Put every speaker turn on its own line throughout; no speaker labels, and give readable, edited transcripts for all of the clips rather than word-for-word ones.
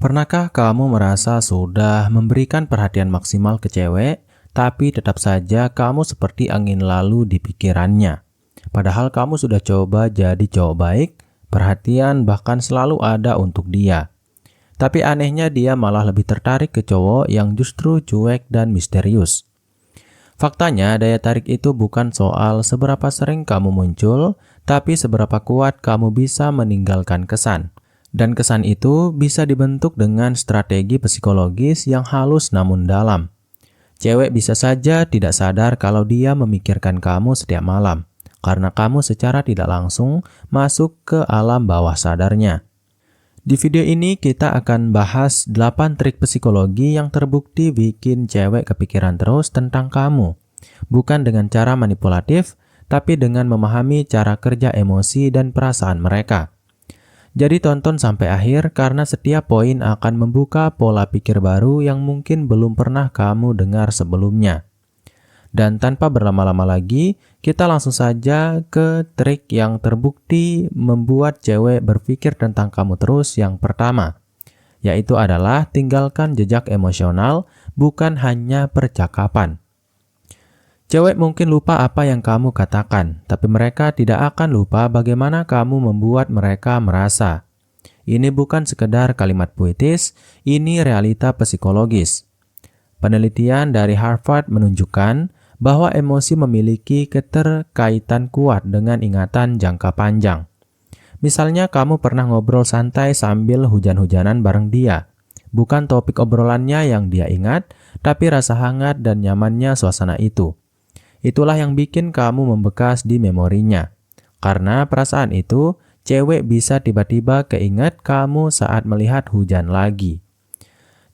Pernahkah kamu merasa sudah memberikan perhatian maksimal ke cewek, tapi tetap saja kamu seperti angin lalu di pikirannya? Padahal kamu sudah coba jadi cowok baik, perhatian bahkan selalu ada untuk dia. Tapi anehnya dia malah lebih tertarik ke cowok yang justru cuek dan misterius. Faktanya, daya tarik itu bukan soal seberapa sering kamu muncul, tapi seberapa kuat kamu bisa meninggalkan kesan. Dan kesan itu bisa dibentuk dengan strategi psikologis yang halus namun dalam. Cewek bisa saja tidak sadar kalau dia memikirkan kamu setiap malam, karena kamu secara tidak langsung masuk ke alam bawah sadarnya. Di video ini kita akan bahas 8 trik psikologi yang terbukti bikin cewek kepikiran terus tentang kamu. Bukan dengan cara manipulatif, tapi dengan memahami cara kerja emosi dan perasaan mereka. Jadi tonton sampai akhir karena setiap poin akan membuka pola pikir baru yang mungkin belum pernah kamu dengar sebelumnya. Dan tanpa berlama-lama lagi, kita langsung saja ke trik yang terbukti membuat cewek berpikir tentang kamu terus yang pertama, yaitu adalah tinggalkan jejak emosional, bukan hanya percakapan. Cewek mungkin lupa apa yang kamu katakan, tapi mereka tidak akan lupa bagaimana kamu membuat mereka merasa. Ini bukan sekedar kalimat puitis, ini realita psikologis. Penelitian dari Harvard menunjukkan bahwa emosi memiliki keterkaitan kuat dengan ingatan jangka panjang. Misalnya kamu pernah ngobrol santai sambil hujan-hujanan bareng dia. Bukan topik obrolannya yang dia ingat, tapi rasa hangat dan nyamannya suasana itu. Itulah yang bikin kamu membekas di memorinya. Karena perasaan itu, cewek bisa tiba-tiba keinget kamu saat melihat hujan lagi.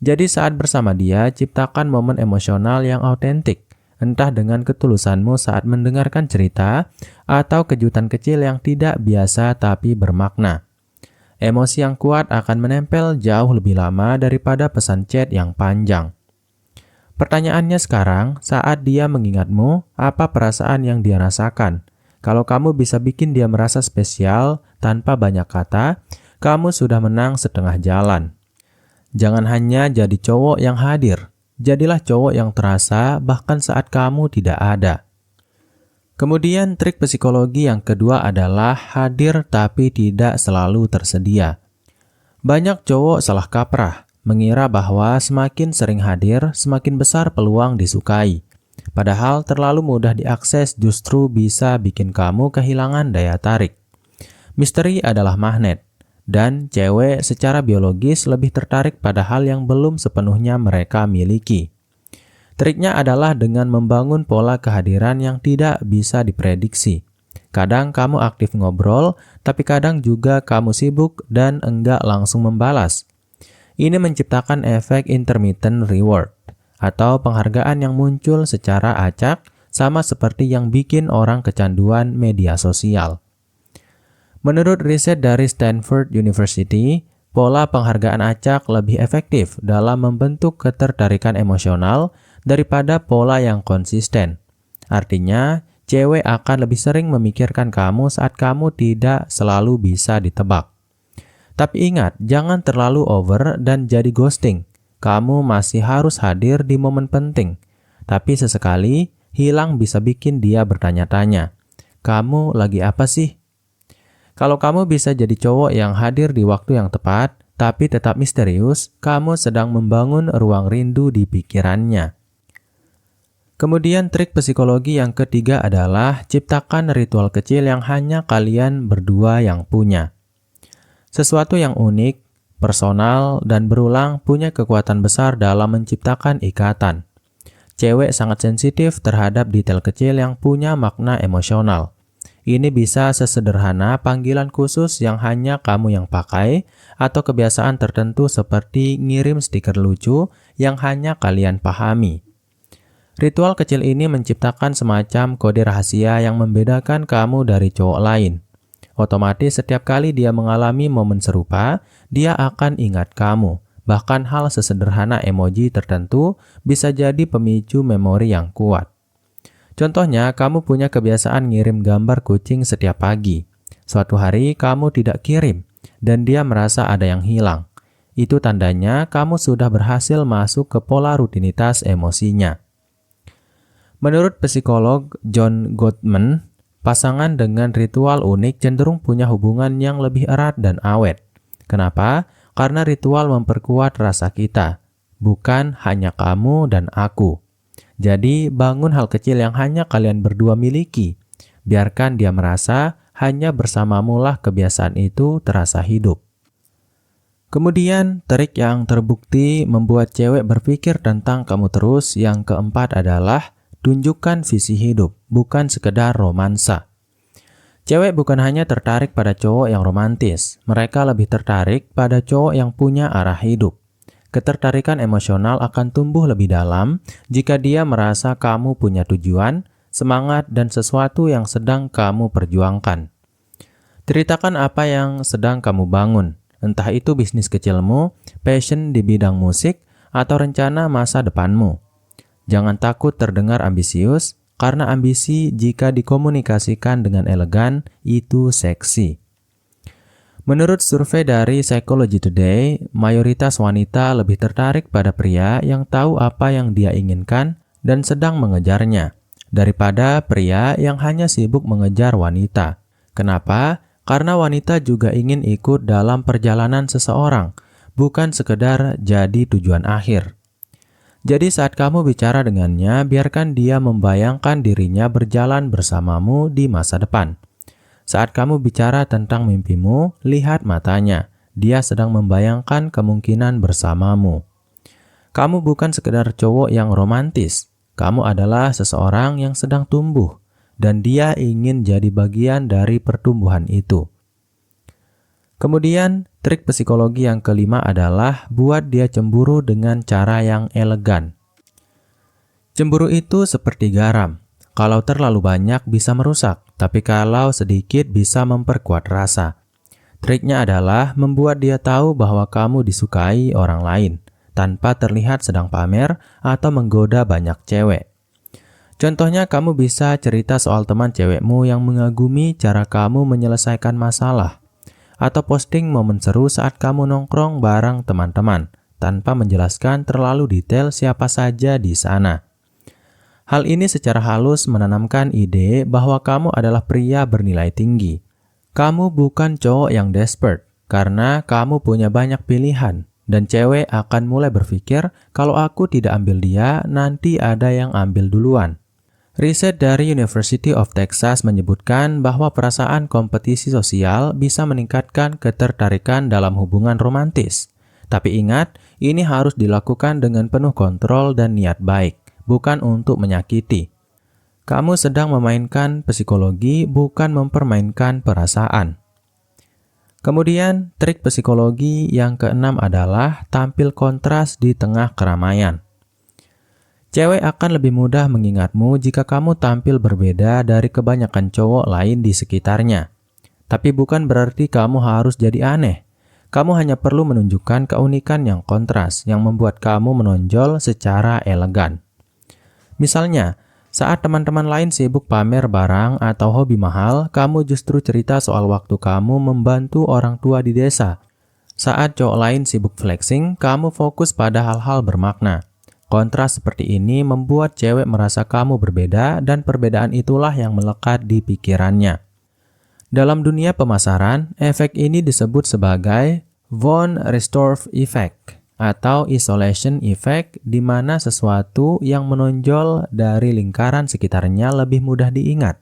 Jadi saat bersama dia, ciptakan momen emosional yang autentik. Entah dengan ketulusanmu saat mendengarkan cerita, atau kejutan kecil yang tidak biasa tapi bermakna. Emosi yang kuat akan menempel jauh lebih lama daripada pesan chat yang panjang. Pertanyaannya sekarang, saat dia mengingatmu, apa perasaan yang dia rasakan? Kalau kamu bisa bikin dia merasa spesial tanpa banyak kata, kamu sudah menang setengah jalan. Jangan hanya jadi cowok yang hadir, jadilah cowok yang terasa bahkan saat kamu tidak ada. Kemudian trik psikologi yang kedua adalah hadir tapi tidak selalu tersedia. Banyak cowok salah kaprah, mengira bahwa semakin sering hadir, semakin besar peluang disukai. Padahal terlalu mudah diakses justru bisa bikin kamu kehilangan daya tarik. Misteri adalah magnet, dan cewek secara biologis lebih tertarik pada hal yang belum sepenuhnya mereka miliki. Triknya adalah dengan membangun pola kehadiran yang tidak bisa diprediksi. Kadang kamu aktif ngobrol, tapi kadang juga kamu sibuk dan enggak langsung membalas. Ini menciptakan efek intermittent reward, atau penghargaan yang muncul secara acak, sama seperti yang bikin orang kecanduan media sosial. Menurut riset dari Stanford University, pola penghargaan acak lebih efektif dalam membentuk ketertarikan emosional daripada pola yang konsisten. Artinya, cewek akan lebih sering memikirkan kamu saat kamu tidak selalu bisa ditebak. Tapi ingat, jangan terlalu over dan jadi ghosting. Kamu masih harus hadir di momen penting. Tapi sesekali, hilang bisa bikin dia bertanya-tanya, "Kamu lagi apa sih?" Kalau kamu bisa jadi cowok yang hadir di waktu yang tepat, tapi tetap misterius, kamu sedang membangun ruang rindu di pikirannya. Kemudian trik psikologi yang ketiga adalah ciptakan ritual kecil yang hanya kalian berdua yang punya. Sesuatu yang unik, personal, dan berulang punya kekuatan besar dalam menciptakan ikatan. Cewek sangat sensitif terhadap detail kecil yang punya makna emosional. Ini bisa sesederhana panggilan khusus yang hanya kamu yang pakai, atau kebiasaan tertentu seperti ngirim stiker lucu yang hanya kalian pahami. Ritual kecil ini menciptakan semacam kode rahasia yang membedakan kamu dari cowok lain. Otomatis setiap kali dia mengalami momen serupa, dia akan ingat kamu. Bahkan hal sesederhana emoji tertentu bisa jadi pemicu memori yang kuat. Contohnya, kamu punya kebiasaan ngirim gambar kucing setiap pagi. Suatu hari kamu tidak kirim, dan dia merasa ada yang hilang. Itu tandanya kamu sudah berhasil masuk ke pola rutinitas emosinya. Menurut psikolog John Gottman, pasangan dengan ritual unik cenderung punya hubungan yang lebih erat dan awet. Kenapa? Karena ritual memperkuat rasa kita, bukan hanya kamu dan aku. Jadi, bangun hal kecil yang hanya kalian berdua miliki. Biarkan dia merasa hanya bersamamulah kebiasaan itu terasa hidup. Kemudian, trik yang terbukti membuat cewek berpikir tentang kamu terus yang keempat adalah tunjukkan visi hidup, bukan sekedar romansa. Cewek bukan hanya tertarik pada cowok yang romantis, mereka lebih tertarik pada cowok yang punya arah hidup. Ketertarikan emosional akan tumbuh lebih dalam jika dia merasa kamu punya tujuan, semangat, dan sesuatu yang sedang kamu perjuangkan. Ceritakan apa yang sedang kamu bangun. Entah itu bisnis kecilmu, passion di bidang musik, atau rencana masa depanmu. Jangan takut terdengar ambisius, karena ambisi jika dikomunikasikan dengan elegan, itu seksi. Menurut survei dari Psychology Today, mayoritas wanita lebih tertarik pada pria yang tahu apa yang dia inginkan dan sedang mengejarnya, daripada pria yang hanya sibuk mengejar wanita. Kenapa? Karena wanita juga ingin ikut dalam perjalanan seseorang, bukan sekedar jadi tujuan akhir. Jadi saat kamu bicara dengannya, biarkan dia membayangkan dirinya berjalan bersamamu di masa depan. Saat kamu bicara tentang mimpimu, lihat matanya. Dia sedang membayangkan kemungkinan bersamamu. Kamu bukan sekedar cowok yang romantis. Kamu adalah seseorang yang sedang tumbuh. Dan dia ingin jadi bagian dari pertumbuhan itu. Kemudian, trik psikologi yang kelima adalah buat dia cemburu dengan cara yang elegan. Cemburu itu seperti garam. Kalau terlalu banyak bisa merusak, tapi kalau sedikit bisa memperkuat rasa. Triknya adalah membuat dia tahu bahwa kamu disukai orang lain, tanpa terlihat sedang pamer atau menggoda banyak cewek. Contohnya, kamu bisa cerita soal teman cewekmu yang mengagumi cara kamu menyelesaikan masalah, atau posting momen seru saat kamu nongkrong bareng teman-teman, tanpa menjelaskan terlalu detail siapa saja di sana. Hal ini secara halus menanamkan ide bahwa kamu adalah pria bernilai tinggi. Kamu bukan cowok yang desperate, karena kamu punya banyak pilihan, dan cewek akan mulai berpikir, kalau aku tidak ambil dia, nanti ada yang ambil duluan. Riset dari University of Texas menyebutkan bahwa perasaan kompetisi sosial bisa meningkatkan ketertarikan dalam hubungan romantis. Tapi ingat, ini harus dilakukan dengan penuh kontrol dan niat baik, bukan untuk menyakiti. Kamu sedang memainkan psikologi, bukan mempermainkan perasaan. Kemudian, trik psikologi yang keenam adalah tampil kontras di tengah keramaian. Cewek akan lebih mudah mengingatmu jika kamu tampil berbeda dari kebanyakan cowok lain di sekitarnya. Tapi bukan berarti kamu harus jadi aneh. Kamu hanya perlu menunjukkan keunikan yang kontras, yang membuat kamu menonjol secara elegan. Misalnya, saat teman-teman lain sibuk pamer barang atau hobi mahal, kamu justru cerita soal waktu kamu membantu orang tua di desa. Saat cowok lain sibuk flexing, kamu fokus pada hal-hal bermakna. Kontras seperti ini membuat cewek merasa kamu berbeda dan perbedaan itulah yang melekat di pikirannya. Dalam dunia pemasaran, efek ini disebut sebagai von Restorff effect atau isolation effect, di mana sesuatu yang menonjol dari lingkaran sekitarnya lebih mudah diingat.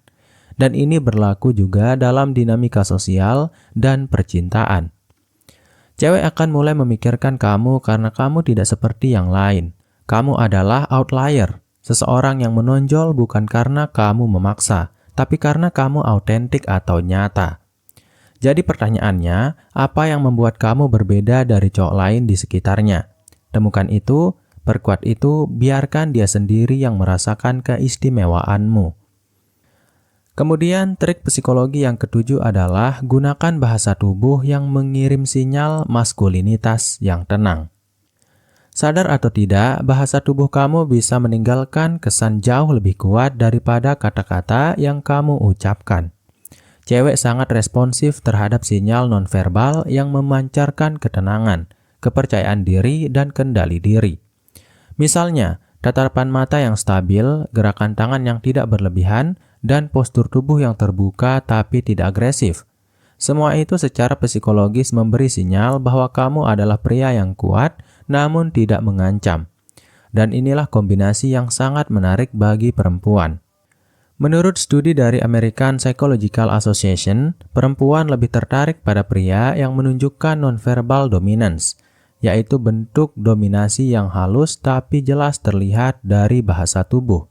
Dan ini berlaku juga dalam dinamika sosial dan percintaan. Cewek akan mulai memikirkan kamu karena kamu tidak seperti yang lain. Kamu adalah outlier, seseorang yang menonjol bukan karena kamu memaksa, tapi karena kamu autentik atau nyata. Jadi pertanyaannya, apa yang membuat kamu berbeda dari cowok lain di sekitarnya? Temukan itu, perkuat itu, biarkan dia sendiri yang merasakan keistimewaanmu. Kemudian, trik psikologi yang ketujuh adalah gunakan bahasa tubuh yang mengirim sinyal maskulinitas yang tenang. Sadar atau tidak, bahasa tubuh kamu bisa meninggalkan kesan jauh lebih kuat daripada kata-kata yang kamu ucapkan. Cewek sangat responsif terhadap sinyal nonverbal yang memancarkan ketenangan, kepercayaan diri, dan kendali diri. Misalnya, tatapan mata yang stabil, gerakan tangan yang tidak berlebihan, dan postur tubuh yang terbuka tapi tidak agresif. Semua itu secara psikologis memberi sinyal bahwa kamu adalah pria yang kuat namun tidak mengancam. Dan inilah kombinasi yang sangat menarik bagi perempuan. Menurut studi dari American Psychological Association, perempuan lebih tertarik pada pria yang menunjukkan nonverbal dominance, yaitu bentuk dominasi yang halus tapi jelas terlihat dari bahasa tubuh.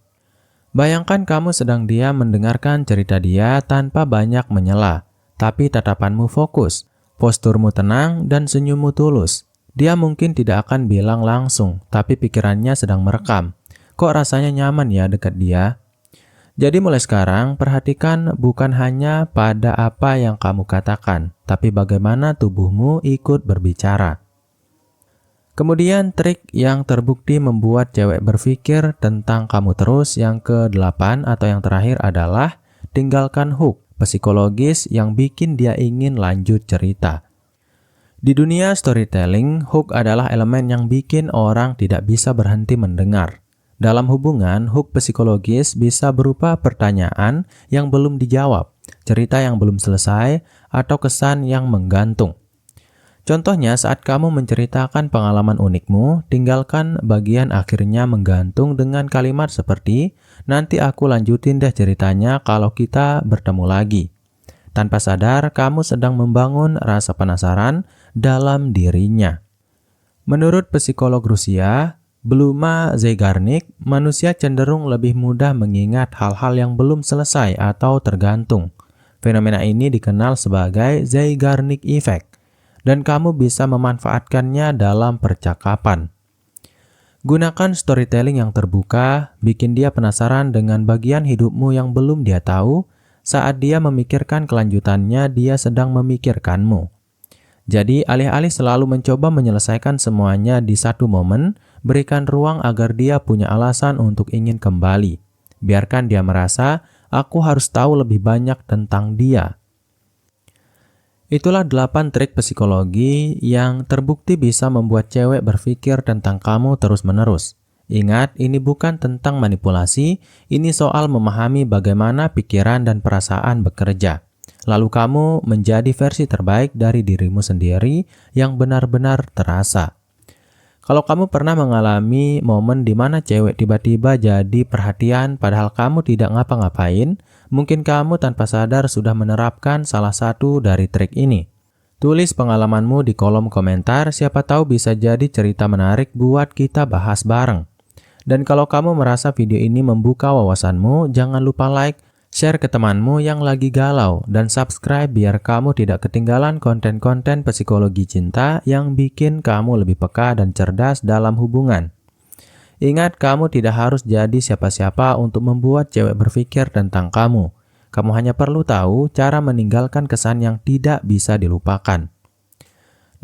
Bayangkan kamu sedang diam mendengarkan cerita dia tanpa banyak menyela, tapi tatapanmu fokus, posturmu tenang, dan senyummu tulus. Dia mungkin tidak akan bilang langsung, tapi pikirannya sedang merekam. Kok rasanya nyaman ya dekat dia? Jadi mulai sekarang, perhatikan bukan hanya pada apa yang kamu katakan, tapi bagaimana tubuhmu ikut berbicara. Kemudian trik yang terbukti membuat cewek berpikir tentang kamu terus yang ke-8 atau yang terakhir adalah tinggalkan hook psikologis yang bikin dia ingin lanjut cerita. Di dunia storytelling, hook adalah elemen yang bikin orang tidak bisa berhenti mendengar. Dalam hubungan, hook psikologis bisa berupa pertanyaan yang belum dijawab, cerita yang belum selesai, atau kesan yang menggantung. Contohnya, saat kamu menceritakan pengalaman unikmu, tinggalkan bagian akhirnya menggantung dengan kalimat seperti, "Nanti aku lanjutin deh ceritanya kalau kita bertemu lagi." Tanpa sadar, kamu sedang membangun rasa penasaran dalam dirinya. Menurut psikolog Rusia, Bluma Zygarnik, manusia cenderung lebih mudah mengingat hal-hal yang belum selesai atau tergantung. Fenomena ini dikenal sebagai Zygarnik Effect, dan kamu bisa memanfaatkannya dalam percakapan. Gunakan storytelling yang terbuka, bikin dia penasaran dengan bagian hidupmu yang belum dia tahu. Saat dia memikirkan kelanjutannya, dia sedang memikirkanmu. Jadi, alih-alih selalu mencoba menyelesaikan semuanya di satu momen, berikan ruang agar dia punya alasan untuk ingin kembali. Biarkan dia merasa, aku harus tahu lebih banyak tentang dia. Itulah 8 trik psikologi yang terbukti bisa membuat cewek berpikir tentang kamu terus-menerus. Ingat, ini bukan tentang manipulasi, ini soal memahami bagaimana pikiran dan perasaan bekerja. Lalu kamu menjadi versi terbaik dari dirimu sendiri yang benar-benar terasa. Kalau kamu pernah mengalami momen di mana cewek tiba-tiba jadi perhatian padahal kamu tidak ngapa-ngapain, mungkin kamu tanpa sadar sudah menerapkan salah satu dari trik ini. Tulis pengalamanmu di kolom komentar, siapa tahu bisa jadi cerita menarik buat kita bahas bareng. Dan kalau kamu merasa video ini membuka wawasanmu, jangan lupa like, share ke temanmu yang lagi galau, dan subscribe biar kamu tidak ketinggalan konten-konten psikologi cinta yang bikin kamu lebih peka dan cerdas dalam hubungan. Ingat, kamu tidak harus jadi siapa-siapa untuk membuat cewek berpikir tentang kamu. Kamu hanya perlu tahu cara meninggalkan kesan yang tidak bisa dilupakan.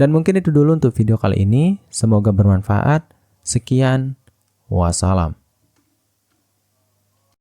Dan mungkin itu dulu untuk video kali ini. Semoga bermanfaat. Sekian, wassalam.